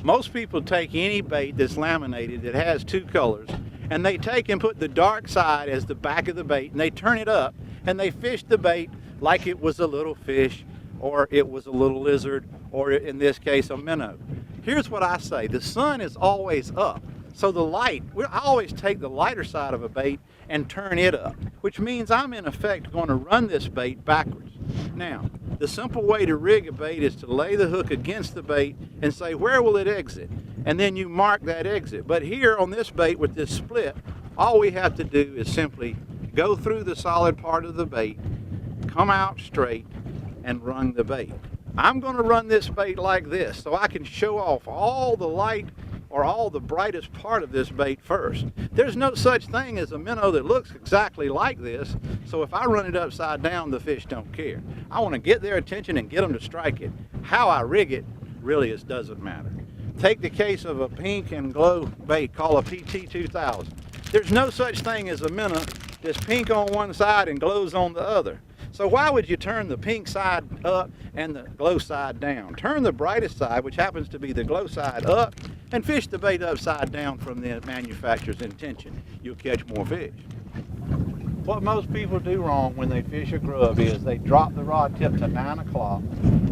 Most people take any bait that's laminated that has two colors, and they take and put the dark side as the back of the bait, and they turn it up, and they fish the bait like it was a little fish, or it was a little lizard, or in this case, a minnow. Here's what I say: the sun is always up. So the light, I always take the lighter side of a bait and turn it up, which means I'm in effect going to run this bait backwards. Now, the simple way to rig a bait is to lay the hook against the bait and say, where will it exit? And then you mark that exit. But here on this bait with this split, all we have to do is simply go through the solid part of the bait, come out straight, and run the bait. I'm going to run this bait like this so I can show off all the light or all the brightest part of this bait first. There's no such thing as a minnow that looks exactly like this, so if I run it upside down, the fish don't care. I want to get their attention and get them to strike it. How I rig it really doesn't matter. Take the case of a pink and glow bait called a PT 2000. There's no such thing as a minnow that's pink on one side and glows on the other. So why would you turn the pink side up and the glow side down? Turn the brightest side, which happens to be the glow side, up, and fish the bait upside down from the manufacturer's intention. You'll catch more fish. What most people do wrong when they fish a grub is they drop the rod tip to 9 o'clock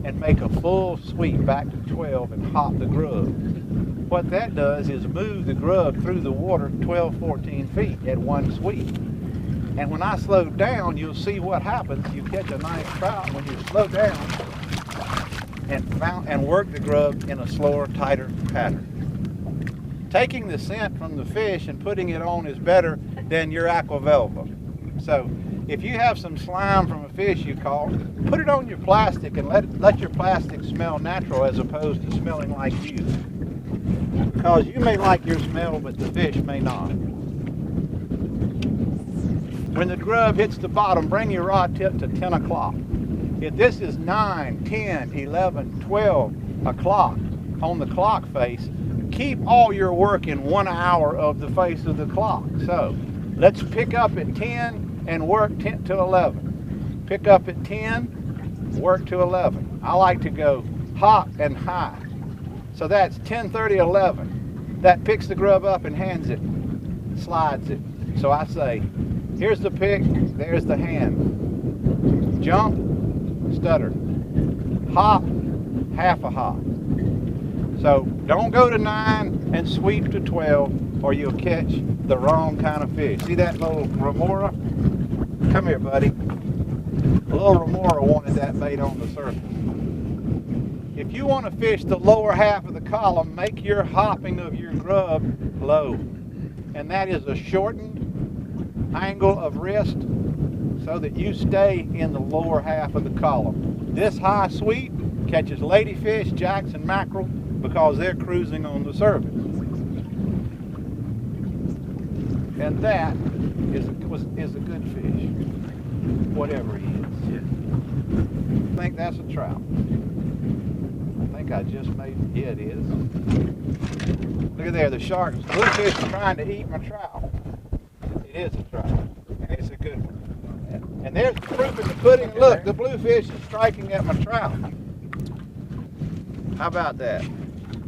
and make a full sweep back to 12 and hop the grub. What that does is move the grub through the water 12, 14 feet at one sweep. And when I slow down, you'll see what happens. You catch a nice trout when you slow down and work the grub in a slower, tighter pattern. Taking the scent from the fish and putting it on is better than your aquavelva. So if you have some slime from a fish you caught, put it on your plastic and let your plastic smell natural as opposed to smelling like you. Because you may like your smell, but the fish may not. When the grub hits the bottom, bring your rod tip to 10 o'clock. If this is 9, 10, 11, 12 o'clock on the clock face, keep all your work in 1 hour of the face of the clock. So let's pick up at 10 and work 10 to 11. Pick up at 10, work to 11. I like to go hot and high. So that's 10:30, 11. That picks the grub up and hands it, slides it. So I say, here's the pick, there's the hand. Jump, stutter. Hop, half a hop. So don't go to 9 and sweep to 12 or you'll catch the wrong kind of fish. See that little remora? Come here, buddy. A little remora wanted that bait on the surface. If you want to fish the lower half of the column, make your hopping of your grub low. And that is a shortened angle of wrist so that you stay in the lower half of the column. This high sweep catches ladyfish, jacks, and mackerel because they're cruising on the surface. And that is a good fish, whatever he is. Yeah. I think that's a trout. I think I just made, yeah, it is. Look at there, the shark, the bluefish is trying to eat my trout. It is a trout, and it's a good one. And there's the proof in the pudding. Look, the bluefish is striking at my trout. How about that?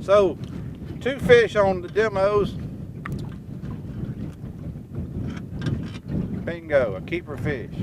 So, 2 fish on the demos. Bingo, a keeper fish.